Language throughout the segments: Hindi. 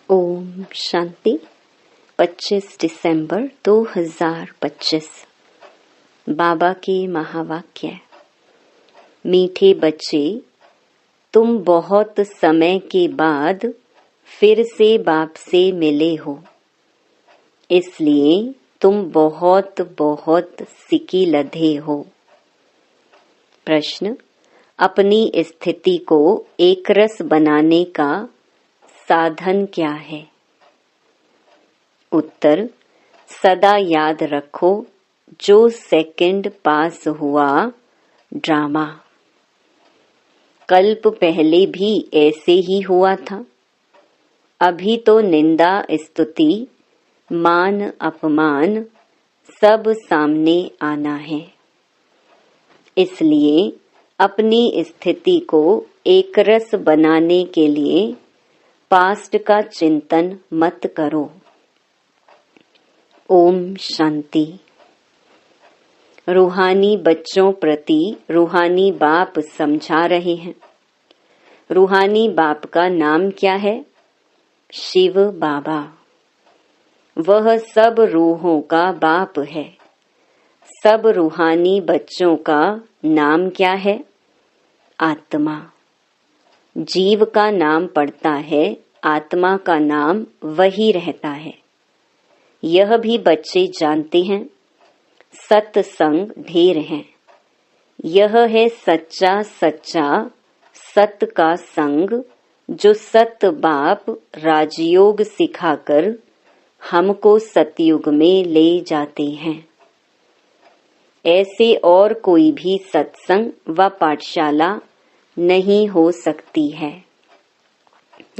ओम शांति। 25 दिसंबर 2025। बाबा के महावाक्य। मीठे बच्चे, तुम बहुत समय के बाद फिर से बाप से मिले हो, इसलिए तुम बहुत बहुत सिकी लधे हो। प्रश्न: अपनी स्थिति को एकरस बनाने का साधन क्या है? उत्तर: सदा याद रखो, जो सेकंड पास हुआ ड्रामा कल्प पहले भी ऐसे ही हुआ था। अभी तो निंदा स्तुति मान अपमान सब सामने आना है, इसलिए अपनी स्थिति को एकरस बनाने के लिए पास्ट का चिंतन मत करो। ओम शांति। रूहानी बच्चों प्रति रूहानी बाप समझा रहे हैं। रूहानी बाप का नाम क्या है? शिव बाबा। वह सब रूहों का बाप है। सब रूहानी बच्चों का नाम क्या है? आत्मा। जीव का नाम पड़ता है, आत्मा का नाम वही रहता है। यह भी बच्चे जानते हैं। सत्संग ढेर है। यह है सच्चा सच्चा सत का संग, जो सत बाप राजयोग सिखाकर हमको सतयुग में ले जाते हैं। ऐसे और कोई भी सत्संग व पाठशाला नहीं हो सकती है।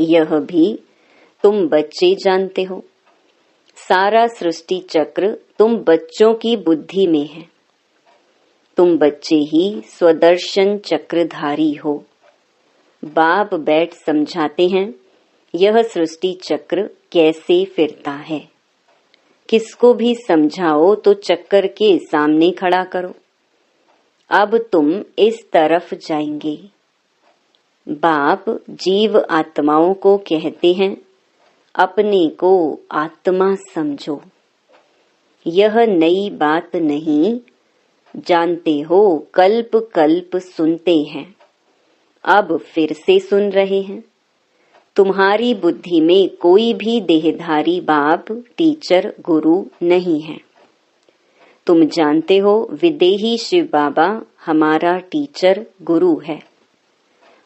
यह भी तुम बच्चे जानते हो। सारा सृष्टि चक्र तुम बच्चों की बुद्धि में है। तुम बच्चे ही स्वदर्शन चक्रधारी हो। बाप बैठ समझाते हैं, यह सृष्टि चक्र कैसे फिरता है। किसको भी समझाओ तो चक्कर के सामने खड़ा करो। अब तुम इस तरफ जाएंगे। बाप जीव आत्माओं को कहते हैं, अपने को आत्मा समझो। यह नई बात नहीं, जानते हो कल्प कल्प सुनते हैं, अब फिर से सुन रहे हैं। तुम्हारी बुद्धि में कोई भी देहधारी बाप टीचर गुरु नहीं है। तुम जानते हो विदेही शिव बाबा हमारा टीचर गुरु है।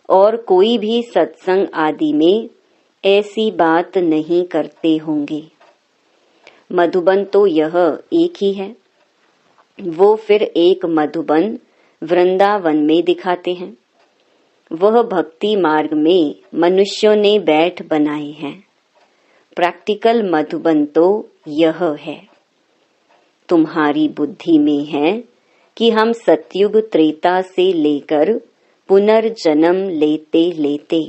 और कोई भी सत्संग आदि में ऐसी बात नहीं करते होंगे। मधुबन तो यह एक ही है। वो फिर एक मधुबन वृंदावन में दिखाते हैं। वह भक्ति मार्ग में मनुष्यों ने बैठ बनाए हैं। प्रैक्टिकल मधुबन तो यह है। तुम्हारी बुद्धि में है कि हम सतयुग त्रेता से लेकर पुनर्जन्म लेते लेते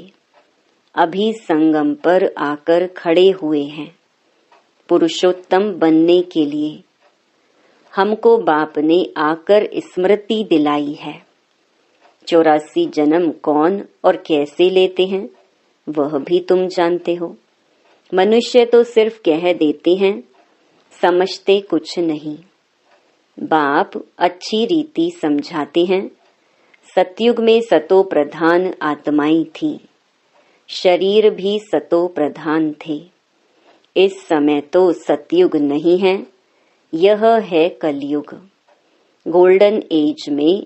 अभी संगम पर आकर खड़े हुए हैं, पुरुषोत्तम बनने के लिए। हमको बाप ने आकर स्मृति दिलाई है। 84 जन्म कौन और कैसे लेते हैं, वह भी तुम जानते हो। मनुष्य तो सिर्फ कह देते हैं, समझते कुछ नहीं। बाप अच्छी रीति समझाते हैं। सतयुग में सतो प्रधान आत्माएं थी। शरीर भी सतो प्रधान थे। इस समय तो सतयुग नहीं है, यह है कलयुग। गोल्डन एज में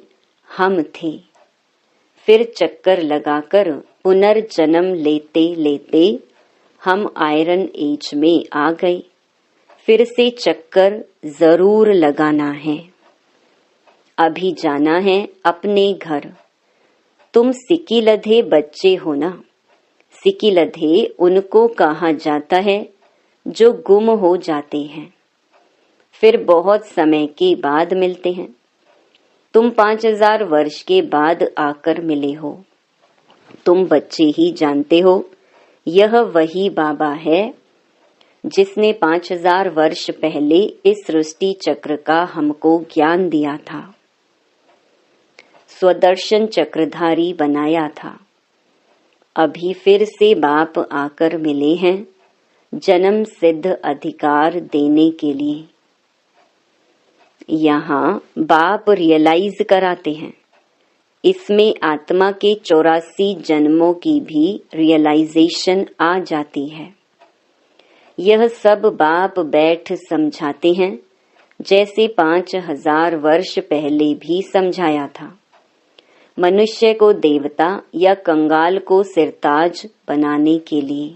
हम थे। फिर चक्कर लगाकर पुनर्जन्म लेते लेते हम आयरन एज में आ गए। फिर से चक्कर जरूर लगाना है। अभी जाना है अपने घर। तुम सिकी लधे बच्चे हो ना। सिकी लधे उनको कहा जाता है जो गुम हो जाते हैं, फिर बहुत समय के बाद मिलते हैं। तुम 5000 वर्ष के बाद आकर मिले हो। तुम बच्चे ही जानते हो, यह वही बाबा है जिसने 5000 वर्ष पहले इस सृष्टि चक्र का हमको ज्ञान दिया था, स्वदर्शन चक्रधारी बनाया था। अभी फिर से बाप आकर मिले हैं जन्म सिद्ध अधिकार देने के लिए। यहाँ बाप रियलाइज कराते हैं, इसमें आत्मा के 84 जन्मों की भी रियलाइजेशन आ जाती है। यह सब बाप बैठ समझाते हैं, जैसे 5000 वर्ष पहले भी समझाया था। मनुष्य को देवता या कंगाल को सिरताज बनाने के लिए।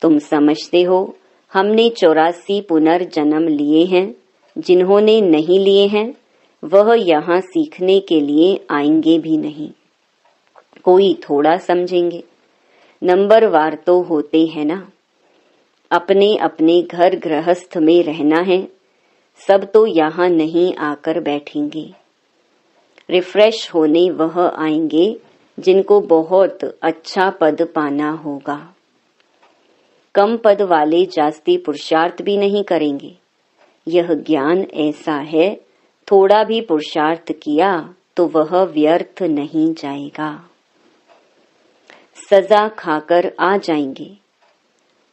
तुम समझते हो हमने 84 पुनर्जन्म लिए हैं। जिन्होंने नहीं लिए हैं वह यहाँ सीखने के लिए आएंगे भी नहीं। कोई थोड़ा समझेंगे, नंबरवार तो होते हैं ना। अपने अपने घर गृहस्थ में रहना है, सब तो यहाँ नहीं आकर बैठेंगे। रिफ्रेश होने वह आएंगे जिनको बहुत अच्छा पद पाना होगा। कम पद वाले जास्ती पुरुषार्थ भी नहीं करेंगे। यह ज्ञान ऐसा है, थोड़ा भी पुरुषार्थ किया तो वह व्यर्थ नहीं जाएगा। सजा खाकर आ जाएंगे।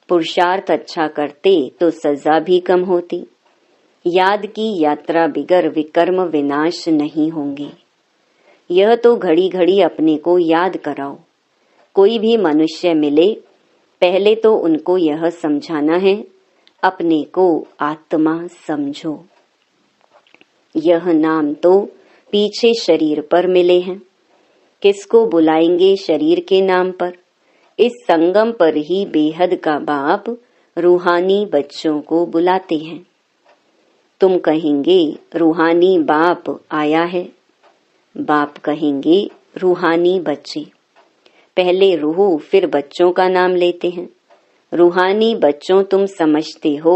पुरुषार्थ अच्छा करते तो सजा भी कम होती। याद की यात्रा बिगर विकर्म विनाश नहीं होंगे। यह तो घड़ी घड़ी अपने को याद कराओ। कोई भी मनुष्य मिले, पहले तो उनको यह समझाना है, अपने को आत्मा समझो। यह नाम तो पीछे शरीर पर मिले हैं। किसको बुलाएंगे शरीर के नाम पर? इस संगम पर ही बेहद का बाप रूहानी बच्चों को बुलाते हैं। तुम कहेंगे रूहानी बाप आया है, बाप कहेंगे रूहानी बच्चे। पहले रूह फिर बच्चों का नाम लेते हैं। रूहानी बच्चों तुम समझते हो,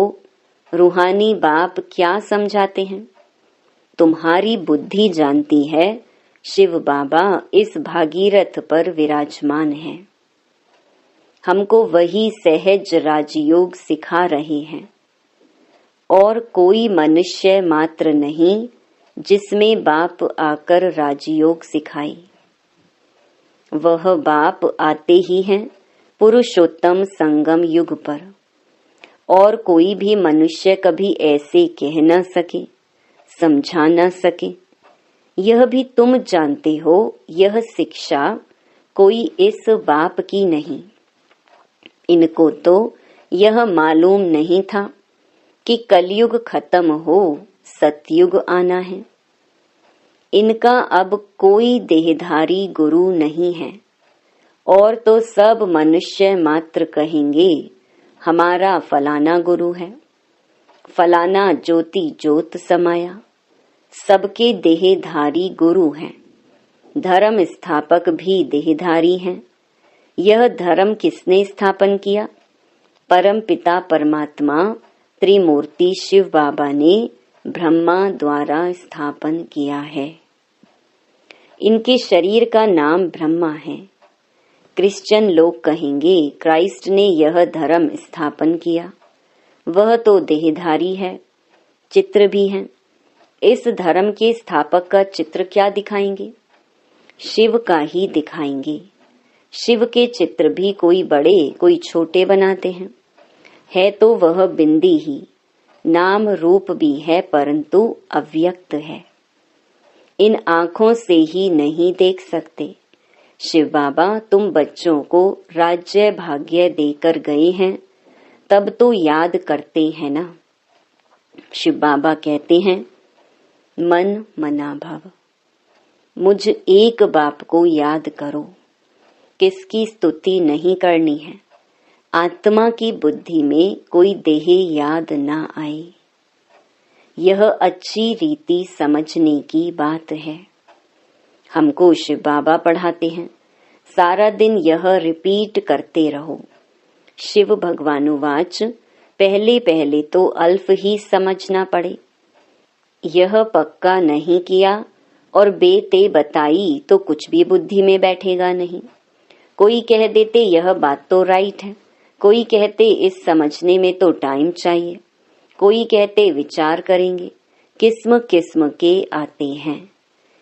रूहानी बाप क्या समझाते हैं? तुम्हारी बुद्धि जानती है शिव बाबा इस भागीरथ पर विराजमान है। हमको वही सहज राजयोग सिखा रहे हैं। और कोई मनुष्य मात्र नहीं जिसमें बाप आकर राजयोग सिखाए। वह बाप आते ही हैं पुरुषोत्तम संगम युग पर। और कोई भी मनुष्य कभी ऐसे कह न सके, समझा न सके। यह भी तुम जानते हो, यह शिक्षा कोई इस बाप की नहीं। इनको तो यह मालूम नहीं था कि कलयुग खत्म हो, सतयुग आना है। इनका अब कोई देहधारी गुरु नहीं है। और तो सब मनुष्य मात्र कहेंगे हमारा फलाना गुरु है, फलाना ज्योति ज्योत समाया। सबके देहधारी गुरु हैं। धर्म स्थापक भी देहधारी हैं। यह धर्म किसने स्थापन किया? परम पिता परमात्मा त्रिमूर्ति शिव बाबा ने ब्रह्मा द्वारा स्थापन किया है। इनके शरीर का नाम ब्रह्मा है। क्रिश्चियन लोग कहेंगे क्राइस्ट ने यह धर्म स्थापन किया। वह तो देहधारी है, चित्र भी हैं। इस धर्म के स्थापक का चित्र क्या दिखाएंगे? शिव का ही दिखाएंगे। शिव के चित्र भी कोई बड़े कोई छोटे बनाते हैं। है तो वह बिंदी ही, नाम रूप भी है परंतु अव्यक्त है। इन आँखों से ही नहीं देख सकते। शिव बाबा तुम बच्चों को राज्य भाग्य देकर गए हैं, तब तो याद करते हैं ना। शिव बाबा कहते हैं मन मना भव, मुझ एक बाप को याद करो। किसकी स्तुति नहीं करनी है। आत्मा की बुद्धि में कोई देह याद ना आए। यह अच्छी रीति समझने की बात है। हमको शिव बाबा पढ़ाते हैं, सारा दिन यह रिपीट करते रहो। शिव भगवानुवाच, पहले पहले तो अल्फ ही समझना पड़े। यह पक्का नहीं किया और बेते बताई तो कुछ भी बुद्धि में बैठेगा नहीं। कोई कह देते यह बात तो राइट है, कोई कहते इस समझने में तो टाइम चाहिए, कोई कहते विचार करेंगे। किस्म किस्म के आते हैं।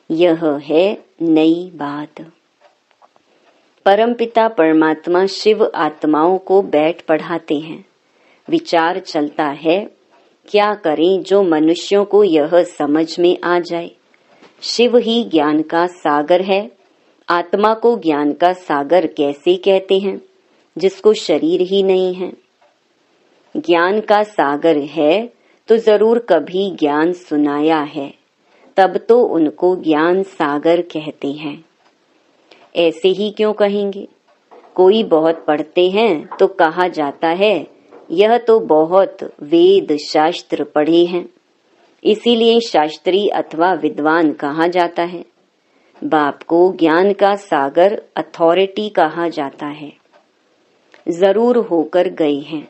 यह है नई बात। परमपिता परमात्मा शिव आत्माओं को बैठ पढ़ाते हैं। विचार चलता है, क्या करें जो मनुष्यों को यह समझ में आ जाए। शिव ही ज्ञान का सागर है। आत्मा को ज्ञान का सागर कैसे कहते हैं जिसको शरीर ही नहीं है। ज्ञान का सागर है तो जरूर कभी ज्ञान सुनाया है, तब तो उनको ज्ञान सागर कहते हैं। ऐसे ही क्यों कहेंगे। कोई बहुत पढ़ते हैं तो कहा जाता है यह तो बहुत वेद शास्त्र पढ़े हैं, इसीलिए शास्त्री अथवा विद्वान कहा जाता है। बाप को ज्ञान का सागर अथॉरिटी कहा जाता है। जरूर होकर गए हैं।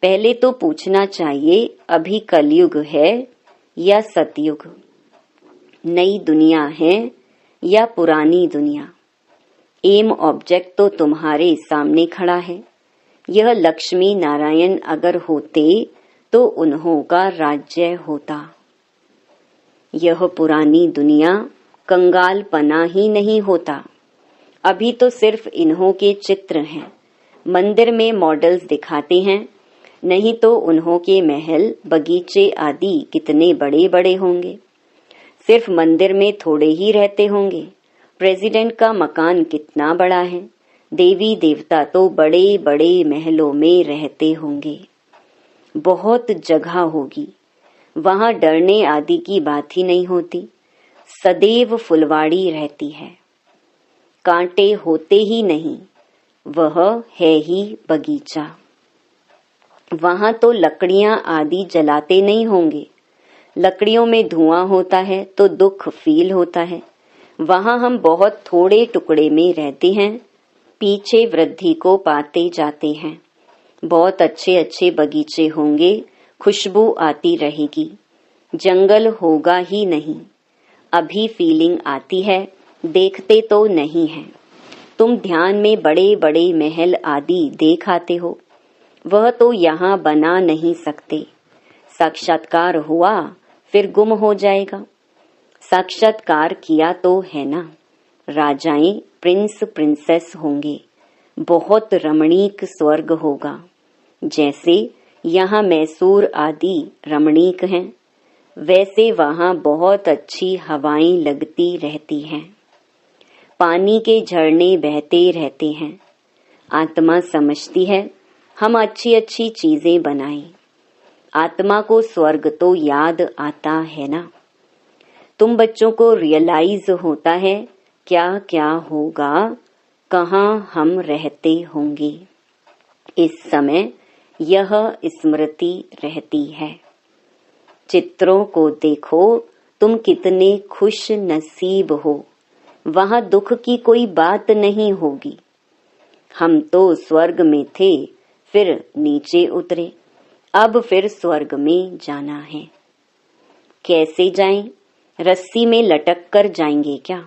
पहले तो पूछना चाहिए अभी कलयुग है या सतयुग, नई दुनिया है या पुरानी दुनिया। एम ऑब्जेक्ट तो तुम्हारे सामने खड़ा है। यह लक्ष्मी नारायण अगर होते तो उन्हों का राज्य होता। यह पुरानी दुनिया कंगालपना ही नहीं होता। अभी तो सिर्फ इन्हों के चित्र हैं, मंदिर में मॉडल्स दिखाते हैं, नहीं तो उन्हों के महल बगीचे आदि कितने बड़े बड़े होंगे। सिर्फ मंदिर में थोड़े ही रहते होंगे। प्रेसिडेंट का मकान कितना बड़ा है। देवी देवता तो बड़े बड़े महलों में रहते होंगे। बहुत जगह होगी, वहां डरने आदि की बात ही नहीं होती। सदैव फुलवाड़ी रहती है, कांटे होते ही नहीं, वह है ही बगीचा। वहां तो लकड़ियां आदि जलाते नहीं होंगे। लकड़ियों में धुआं होता है तो दुख फील होता है। वहां हम बहुत थोड़े टुकड़े में रहते हैं, पीछे वृद्धि को पाते जाते हैं। बहुत अच्छे अच्छे बगीचे होंगे, खुशबू आती रहेगी। जंगल होगा ही नहीं। अभी फीलिंग आती है, देखते तो नहीं है। तुम ध्यान में बड़े बड़े महल आदि देख आते हो, वह तो यहाँ बना नहीं सकते। साक्षात्कार हुआ फिर गुम हो जाएगा। साक्षात्कार किया तो है ना। राजाएं प्रिंस प्रिंसेस होंगे, बहुत रमणीक स्वर्ग होगा। जैसे यहाँ मैसूर आदि रमणीक हैं, वैसे वहाँ बहुत अच्छी हवाएं लगती रहती हैं। पानी के झरने बहते रहते हैं। आत्मा समझती है हम अच्छी अच्छी चीजें बनाएं। आत्मा को स्वर्ग तो याद आता है ना। तुम बच्चों को रियलाइज होता है क्या क्या होगा, कहाँ हम रहते होंगे। इस समय यह स्मृति रहती है। चित्रों को देखो, तुम कितने खुश नसीब हो। वहाँ दुख की कोई बात नहीं होगी। हम तो स्वर्ग में थे, फिर नीचे उतरे, अब फिर स्वर्ग में जाना है। कैसे जाएं? रस्सी में लटक कर जाएंगे क्या?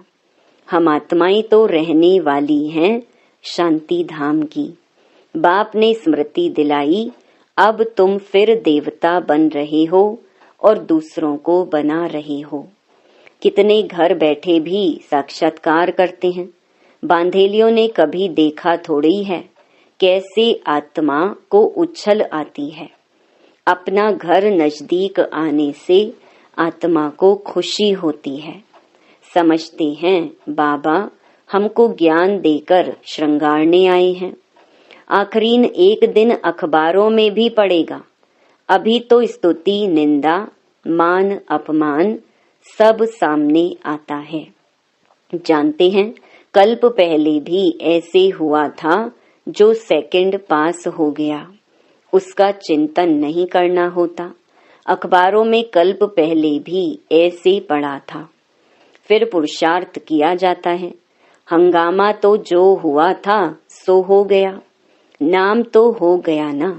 हम आत्माएं तो रहने वाली हैं शांति धाम की। बाप ने स्मृति दिलाई, अब तुम फिर देवता बन रहे हो और दूसरों को बना रहे हो। कितने घर बैठे भी साक्षात्कार करते हैं। बांधेलियों ने कभी देखा थोड़ी है कैसे आत्मा को उछल आती है। अपना घर नजदीक आने से आत्मा को खुशी होती है। समझते हैं बाबा हमको ज्ञान देकर श्रृंगारने आए हैं। आखरीन एक दिन अखबारों में भी पड़ेगा। अभी तो स्तुति निंदा मान अपमान सब सामने आता है। जानते हैं कल्प पहले भी ऐसे हुआ था, जो सेकंड पास हो गया उसका चिंतन नहीं करना होता। अखबारों में कल्प पहले भी ऐसे पड़ा था, फिर पुरुषार्थ किया जाता है। हंगामा तो जो हुआ था सो हो गया, नाम तो हो गया ना।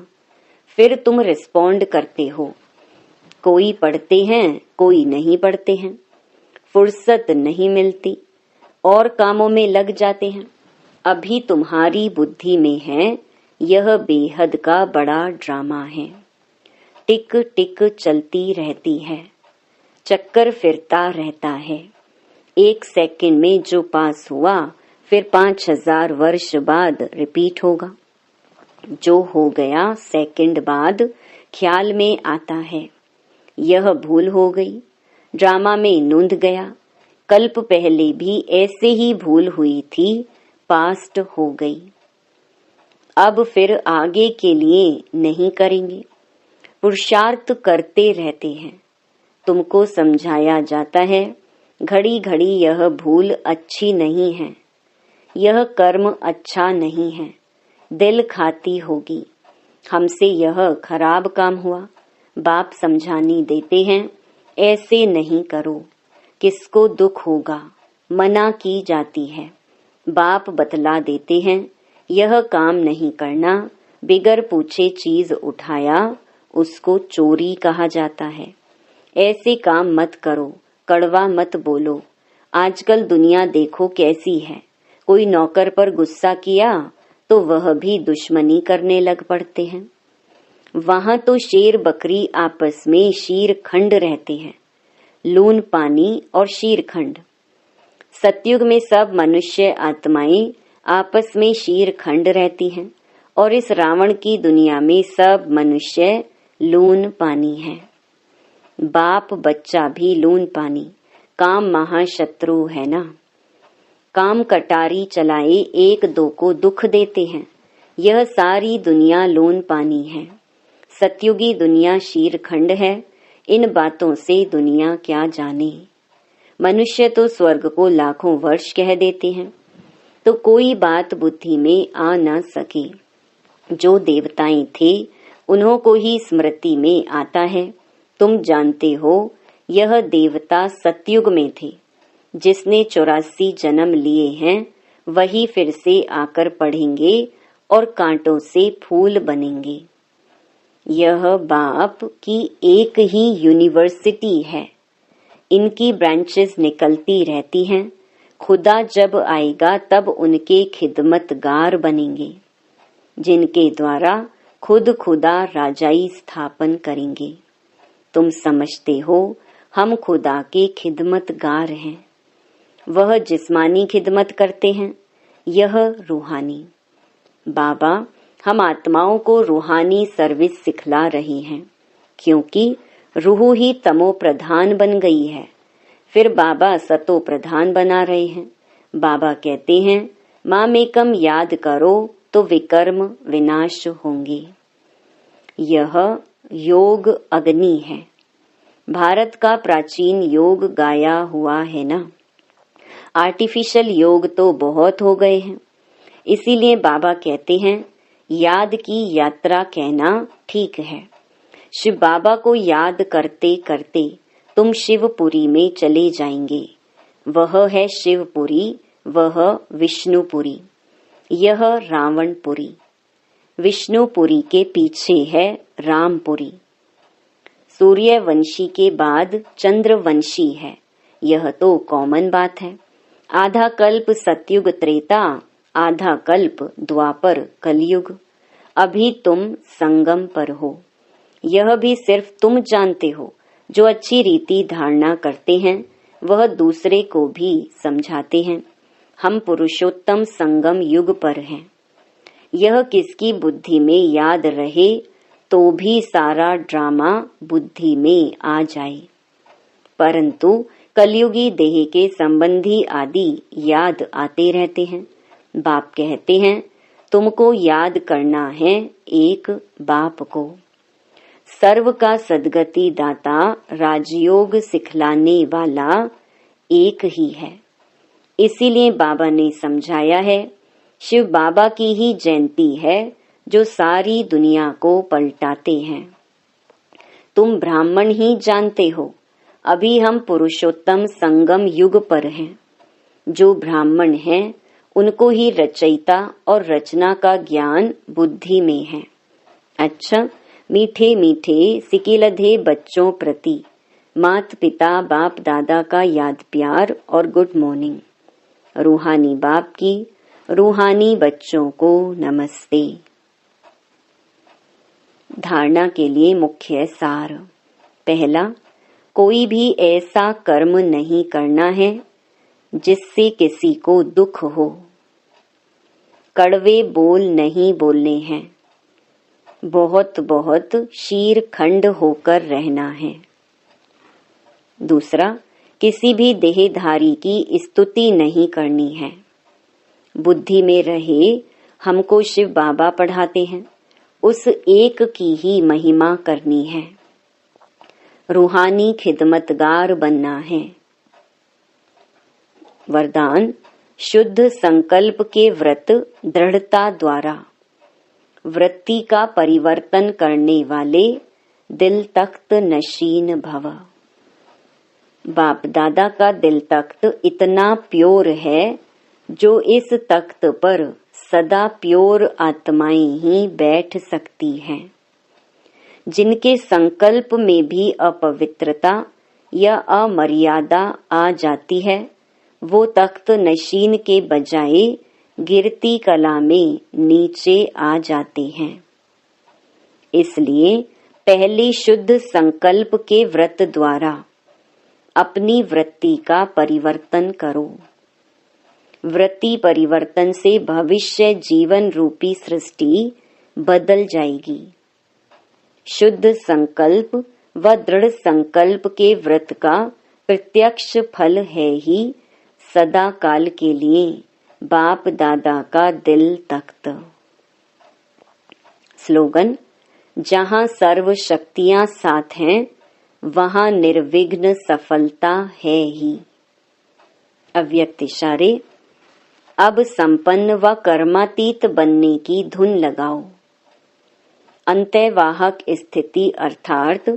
फिर तुम रिस्पॉन्ड करते हो। कोई पढ़ते हैं, कोई नहीं पढ़ते हैं। फुर्सत नहीं मिलती और कामों में लग जाते हैं। अभी तुम्हारी बुद्धि में है यह बेहद का बड़ा ड्रामा है। टिक टिक चलती रहती है, चक्कर फिरता रहता है। एक सेकंड में जो पास हुआ फिर 5000 वर्ष बाद रिपीट होगा। जो हो गया सेकंड बाद ख्याल में आता है, यह भूल हो गई, ड्रामा में नूंद गया, कल्प पहले भी ऐसे ही भूल हुई थी, पास्ट हो गई, अब फिर आगे के लिए नहीं करेंगे। पुरुषार्थ करते रहते हैं। तुमको समझाया जाता है, घड़ी घड़ी यह भूल अच्छी नहीं है, यह कर्म अच्छा नहीं है, दिल खाती होगी, हमसे यह खराब काम हुआ। बाप समझानी देते हैं, ऐसे नहीं करो, किसको दुख होगा, मना की जाती है। बाप बतला देते हैं, यह काम नहीं करना, बिगर पूछे चीज उठाया, उसको चोरी कहा जाता है। ऐसे काम मत करो, कड़वा मत बोलो। आजकल दुनिया देखो कैसी है, कोई नौकर पर गुस्सा किया तो वह भी दुश्मनी करने लग पड़ते हैं। वहां तो शेर बकरी आपस में शीरखंड रहते हैं, लून पानी और शीरखंड। सतयुग में सब मनुष्य आत्माएं आपस में शीरखंड रहती हैं और इस रावण की दुनिया में सब मनुष्य लून पानी है। बाप बच्चा भी लून पानी, काम महाशत्रु है ना। काम कटारी चलाए एक दो को दुख देते हैं, यह सारी दुनिया लून पानी है। सतयुगी दुनिया शीरखंड है, इन बातों से दुनिया क्या जाने। मनुष्य तो स्वर्ग को लाखों वर्ष कह देते हैं, तो कोई बात बुद्धि में आ न सके। जो देवताएं थे उन्हों को ही स्मृति में आता है। तुम जानते हो यह देवता सतयुग में थे, जिसने 84 जन्म लिए हैं वही फिर से आकर पढ़ेंगे और कांटों से फूल बनेंगे। यह बाप की एक ही यूनिवर्सिटी है, इनकी ब्रांचेस निकलती रहती हैं। खुदा जब आएगा तब उनके खिदमतगार बनेंगे, जिनके द्वारा खुद खुदा राजाई स्थापन करेंगे। तुम समझते हो हम खुदा के खिदमतगार हैं। वह जिस्मानी खिदमत करते हैं, यह रूहानी। बाबा हम आत्माओं को रूहानी सर्विस सिखला रहे हैं, क्योंकि रूह ही तमो प्रधान बन गई है। फिर बाबा सतो प्रधान बना रहे हैं। बाबा कहते हैं, मामेकम याद करो तो विकर्म विनाश होंगे। यह योग अग्नि है। भारत का प्राचीन योग गाया हुआ है ना। आर्टिफिशियल योग तो बहुत हो गए हैं, इसीलिए बाबा कहते हैं याद की यात्रा कहना ठीक है। शिव बाबा को याद करते करते तुम शिवपुरी में चले जाएंगे। वह है शिवपुरी, वह विष्णुपुरी, यह रावणपुरी। विष्णुपुरी के पीछे है रामपुरी। सूर्यवंशी के बाद चंद्रवंशी है, यह तो कॉमन बात है। आधा कल्प सतयुग त्रेता, आधा कल्प द्वापर कलयुग। अभी तुम संगम पर हो, यह भी सिर्फ तुम जानते हो। जो अच्छी रीति धारणा करते हैं वह दूसरे को भी समझाते हैं। हम पुरुषोत्तम संगम युग पर हैं। यह किसकी बुद्धि में याद रहे तो भी सारा ड्रामा बुद्धि में आ जाए, परंतु कलयुगी देह के संबंधी आदि याद आते रहते हैं। बाप कहते हैं तुमको याद करना है एक बाप को। सर्व का सद्गति दाता राजयोग सिखलाने वाला एक ही है। इसीलिए बाबा ने समझाया है, शिव बाबा की ही जयंती है जो सारी दुनिया को पलटाते हैं। तुम ब्राह्मण ही जानते हो, अभी हम पुरुषोत्तम संगम युग पर हैं। जो ब्राह्मण हैं उनको ही रचयिता और रचना का ज्ञान बुद्धि में है। अच्छा, मीठे मीठे सिकिलधे बच्चों प्रति मात पिता बाप दादा का याद प्यार और गुड मॉर्निंग। रूहानी बाप की रूहानी बच्चों को नमस्ते। धारणा के लिए मुख्य सार। पहला, कोई भी ऐसा कर्म नहीं करना है जिससे किसी को दुख हो। कड़वे बोल नहीं बोलने हैं, बहुत बहुत शीरखंड होकर रहना है। दूसरा, किसी भी देहधारी की स्तुति नहीं करनी है। बुद्धि में रहे हमको शिव बाबा पढ़ाते हैं, उस एक की ही महिमा करनी है। रूहानी खिदमतगार बनना है। वरदान, शुद्ध संकल्प के व्रत दृढ़ता द्वारा वृत्ति का परिवर्तन करने वाले दिल तख्त नशीन भव। बाप दादा का दिल तख्त इतना प्योर है, जो इस तख्त पर सदा प्योर आत्माएं ही बैठ सकती हैं। जिनके संकल्प में भी अपवित्रता या अमर्यादा आ जाती है, वो तख्त नशीन के बजाय गिरती कला में नीचे आ जाते हैं। इसलिए पहले शुद्ध संकल्प के व्रत द्वारा अपनी वृत्ति का परिवर्तन करो। वृत्ति परिवर्तन से भविष्य जीवन रूपी सृष्टि बदल जाएगी। शुद्ध संकल्प व दृढ़ संकल्प के व्रत का प्रत्यक्ष फल है ही सदा काल के लिए बाप दादा का दिल तख्त। स्लोगन, जहाँ सर्व शक्तियाँ साथ हैं, वहाँ निर्विघ्न सफलता है ही। अव्यक्त इशारे, अब संपन्न व कर्मातीत बनने की धुन लगाओ। अंतःवाहक स्थिति अर्थात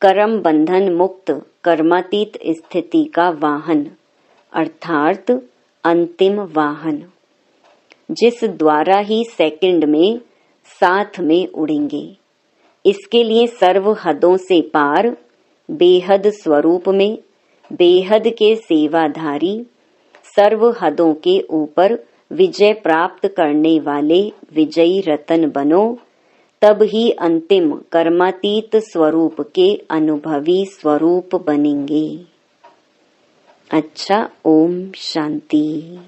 कर्म बंधन मुक्त कर्मातीत स्थिति का वाहन अर्थात अंतिम वाहन, जिस द्वारा ही सेकंड में साथ में उड़ेंगे। इसके लिए सर्व हदों से पार बेहद स्वरूप में बेहद के सेवाधारी सर्व हदों के ऊपर विजय प्राप्त करने वाले विजयी रतन बनो, तब ही अंतिम कर्मातीत स्वरूप के अनुभवी स्वरूप बनेंगे। अच्छा, ओम शांति।